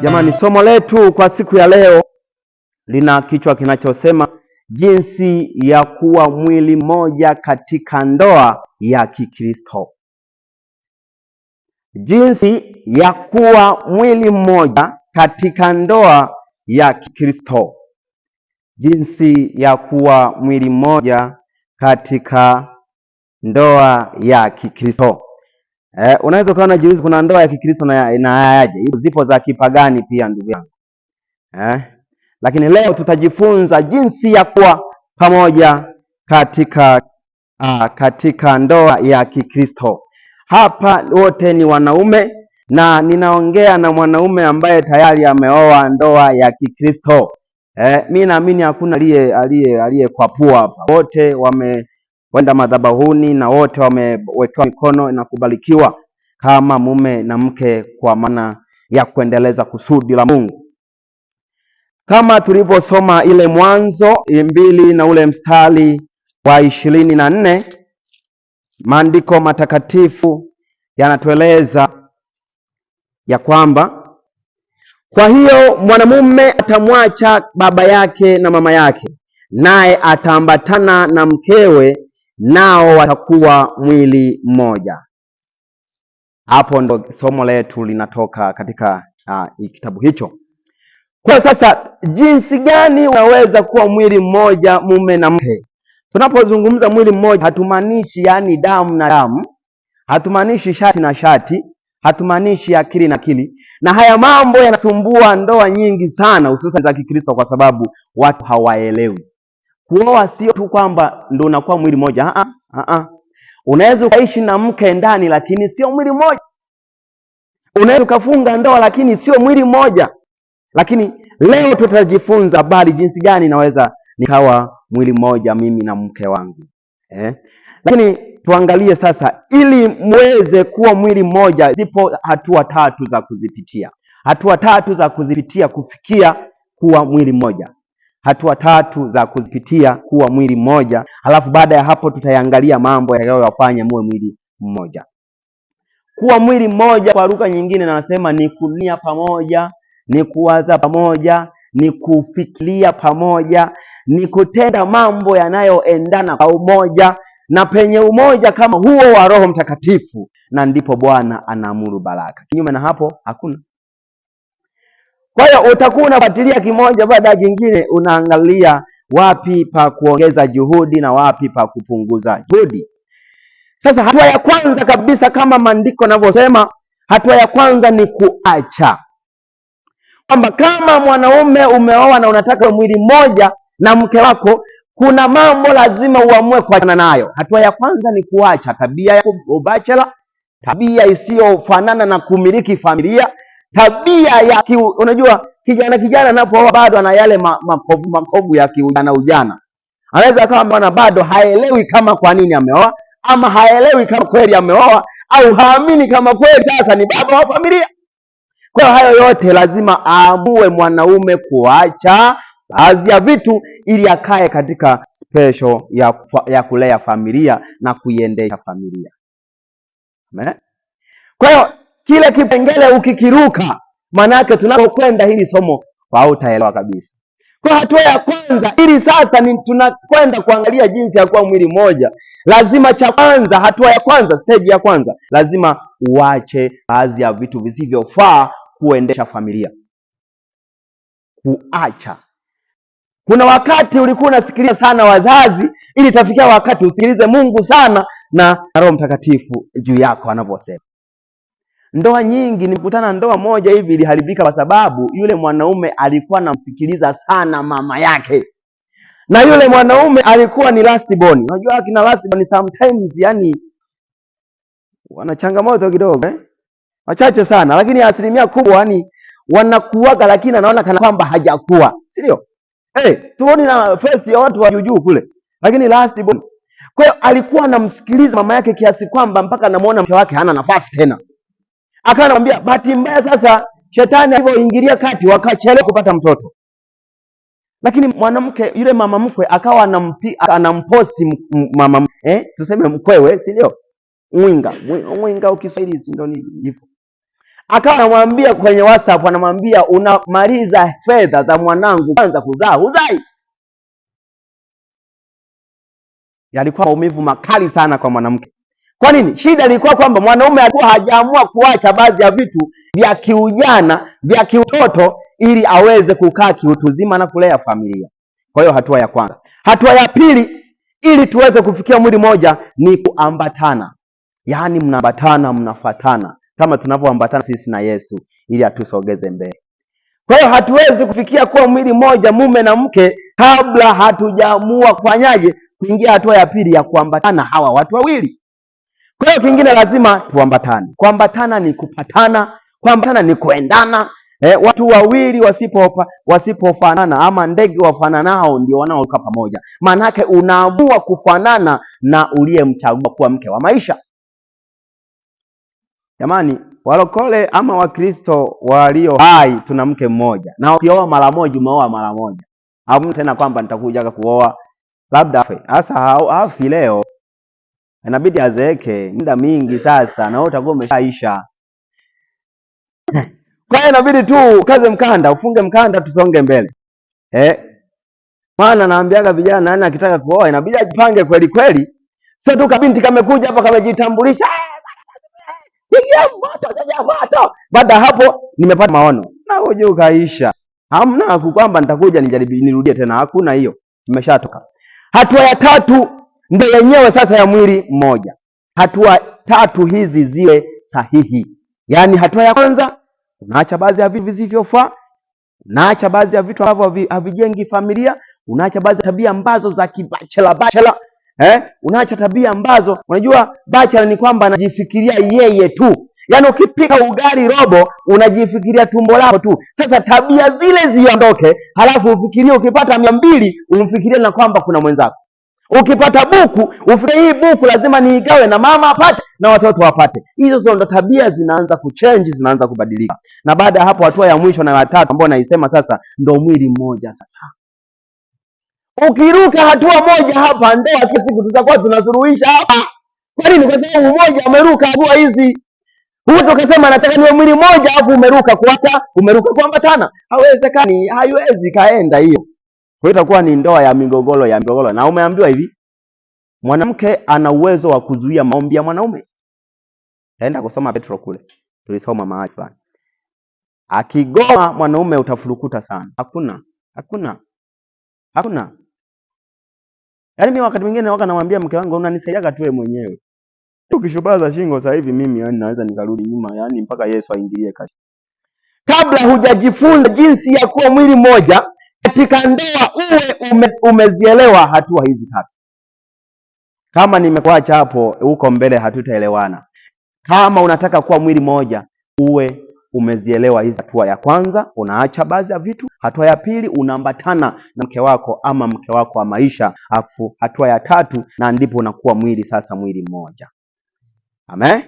Jamani, somo letu kwa siku ya leo lina kichwa kinachosema jinsi ya kuwa mwili mmoja katika ndoa ya Kikristo. Jinsi ya kuwa mwili mmoja katika ndoa ya Kikristo. Jinsi ya kuwa mwili mmoja katika ndoa ya Kikristo. Unaweza ukaona jiuliza kuna ndoa ya Kikristo na aje? Zipo za kipagani pia ndugu yangu. Lakini leo tutajifunza jinsi ya kuwa pamoja katika ndoa ya Kikristo. Hapa wote ni wanaume na ninaongea na mwanaume ambaye tayari ameoa ndoa ya Kikristo. Mimi naamini hakuna aliyekwapua hapa. Wote wameenda madhabahuni na wote wamewekewa mikono na kubarikiwa kama mume na mke kwa maana ya kuendeleza kusudi la Mungu. Kama tulivyosoma ile Mwanzo 2 na ule mstari wa 24, maandiko matakatifu yanatueleza ya kwamba kwa hiyo mwanamume atamwacha baba yake na mama yake, naye ataambatana na mkewe, nao watakuwa mwili mmoja. Hapo ndo somo letu linatoka katika kitabu hicho. Kwa sasa, jinsi gani unaweza kuwa mwili mmoja mume na mke? Tunapozungumza mwili mmoja hatumaanishi yani damu na damu, hatumaanishi shati na shati, hatumaanishi akili na akili. Na haya mambo yanasumbua ndoa nyingi sana, hususan za Kikristo, kwa sababu watu hawaelewi. Kuoa sio tu kwamba ndio unakuwa mwili mmoja. Unaweza ukaishi na mke ndani lakini sio mwili mmoja. Unaweza ukafunga ndoa lakini sio mwili mmoja. Lakini leo tutajifunza habari jinsi gani naweza nikawa mwili mmoja mimi na mke wangu. Lakini tuangalie sasa, ili muweze kuwa mwili mmoja, zipo hatua tatu za kuzipitia. Hatua tatu za kuzipitia kufikia kuwa mwili mmoja. Hatua tatu za kuzipitia kuwa mwili mmoja. Halafu baada ya hapo tutayangalia mambo yatakayowafanya muwe mwili mmoja. Kuwa mwili mmoja kwa lugha nyingine nasema ni kunia pamoja, ni kuwaza pamoja, ni kufikiria pamoja, ni kutenda mambo yanayoendana kwa umoja na penye umoja kama huo wa Roho Mtakatifu, na ndipo Bwana anaamuru baraka. Kinyume na hapo hakuna. Kwa hiyo utakuwa unafuatilia kimoja baada ya kingine, unaangalia wapi pa kuongeza juhudi na wapi pa kupunguza juhudi. Sasa hatua ya kwanza kabisa, kama maandiko yanavyosema, hatua ya kwanza ni kuacha. Kwamba kama mwanaume umeoa na unataka mwili mmoja na mke wako, kuna mambo lazima uamue kuachana nayo. Hatua ya kwanza ni kuacha tabia ya ubachela, tabia isiyofanana na kumiliki familia, tabia ya unajua kijana anapooa bado ana yale makovu ya ujana. Anaweza kama bwana bado haelewi kama kwa nini ameoa, ama haelewi kama kweli ameoa, au haamini kama kweli sasa ni baba wa familia. Kwa hayo yote lazima aamue mwanaume kuacha baadhi ya vitu ili akae katika special ya kulea familia na kuiendesha familia. Kwa hiyo kile kipengele ukikiruka, maana yake tunapokwenda hili somo hautaelewa kabisa. Kwa hatua ya kwanza, ili sasa ni tunakwenda kuangalia jinsi ya kuwa mwili mmoja, lazima cha kwanza, hatua ya kwanza, stage ya kwanza, lazima uache baadhi ya vitu visivyofaa kuendesha familia. Kuacha. Kuna wakati ulikuwa unasikiliza sana wazazi, ili tafikia wakati usikilize Mungu sana na Roho Mtakatifu juu yako anavyosema. Ndoa nyingi, nimekutana ndoa moja hivi iliharibika kwa sababu yule mwanaume alikuwa anamsikiliza sana mama yake. Na yule mwanaume alikuwa ni last born. Unajua kina last born sometimes yani wana changamoto kidogo wachache sana, lakini asilimia kubwa yani wanakuaga, lakini anaona kana kwamba hajakuwa, si ndio? Tuoni na first ya watu wa juu kule, lakini last born. Kwa hiyo alikuwa anamsikiliza mama yake kiasi kwamba mpaka anamuona mke wake hana nafasi tena. Akawa anamwambia bahati mbaya sasa shetani alipoingilia kati wakachelewa kupata mtoto. Lakini mwanamke yule mama mkwe akawa anamposti mama tuseme mkwewe, si ndio? Mwinga ukiswahili si ndio hivyo. Akawa anamwambia kwenye WhatsApp, anamwambia unamaliza fedha za mwanangu kwanza kuzaa huzai. Yalikuwa maumivu makali sana kwa mwanamke. Kwa nini? Shida ilikuwa kwamba mwanaume alikuwa hajaamua kuacha baadhi ya vitu vya kiujana, vya kiutoto ili aweze kukaa kiutu zima na kulea familia. Kwa hiyo hatua ya kwanza. Hatua ya pili, ili tuweze kufikia mwili moja ni kuambatana. Yaani mnaambatana, mnafatana kama tunavyoambatana sisi na Yesu ili atusogeze mbele. Kwa hiyo hatuwezi kufikia kuwa mwili moja mume na mke kabla hatujaamua kufanyaje? Kuingia hatua ya pili ya kuambatana hawa watu wawili. Kwa hiyo kingine lazima tuambatane. Kuambatana ni kupatana, kuambatana ni kuendana. Watu wawili wasipofanana ama ndege wafananao ndio wanaokaa pamoja. Maana yake unaamua kufanana na uliyemchagua kuwa mke wa maisha. Jamani, walokole ama Wakristo walio hai tuna mke mmoja. Na ukioa mara moja umeoa mara moja. Hapo tena kwamba nitakuja kuoa labda afe. Sasa hafi leo. Inabidi azeeke muda mingi sasa na wewe utakuwa umeshaisha. Kwa hiyo inabidi tu kaze mkanda, ufunge mkanda tusonge mbele. Maana naambiaga vijana nani akitaka kuoa inabidi ajipange kweli kweli. Sio tu kabinti kamekuja hapa kamejitambulisha. Sija moto. Baada hapo nimepata maono. Na uje ukaisha. Hamna kwamba nitakuja nirudie tena. Hakuna hiyo. Nimeshatoka. Hatua ya tatu ndio yenyewe sasa ya mwili mmoja. Hatua tatu hizi ziwe sahihi. Yaani hatua ya kwanza unaacha baadhi ya vitu visivyofaa, unaacha baadhi ya vitu ambavyo havijengi familia, unaacha baadhi ya tabia ambazo za bachelor. Unaacha tabia ambazo unajua bachelor ni kwamba anajifikiria yeye tu. Yaani ukipika ugali robo unajifikiria tumbo lako tu. Sasa tabia zile ziondoke, halafu ufikirie ukipata 200 umfikirie na kwamba kuna mwenzako. Ukipata buku ufikirie hii buku lazima niigawe na mama apate na watoto wapate. Hizo ndo tabia zinaanza kuchange, zinaanza kubadilika. Na baada ya hapo hatua ya mwisho na ya tatu ambayo naisema sasa ndo mwili mmoja sasa. Ukiruka hatua moja hapa ndoa kila siku tutakuwa tunasuluhisha hapa. Kwa nini? Kwa sababu mmoja umeruka hatua hizi. Huwezi ukasema nataka niwe mwili mmoja afu umeruka umeruka kuambatana. Haiwezekani, haiwezi kaenda hiyo. Kwa hiyo itakuwa ni ndoa ya migogoro na umeambiwa hivi. Mwanamke ana uwezo wa kuzuia maombi ya mwanaume. Taenda kusoma Petro kule. Tulisoma mahali fulani. Akigoma mwanaume utafurukuta sana. Hakuna. Yaani mimi wakati mwingine namwambia mke wangu unanisaidia tu wewe mwenyewe. Ukishubaza shingo sasa hivi mimi naweza nikarudi nyuma mpaka Yesu aingilie kati. Kabla hujajifunza jinsi ya kuwa mwili mmoja katika ndoa uwe umezielewa hatua hizi tatu. Kama nimekuacha hapo huko mbele hatutaelewana. Kama unataka kuwa mwili mmoja uwe umezielewa hizi hatua. Ya kwanza unaacha baadhi ya vitu, hatua ya pili unaambatana na mke wako ama mke wako wa maisha, afu hatua ya tatu na ndipo unakuwa mwili mmoja. Amen.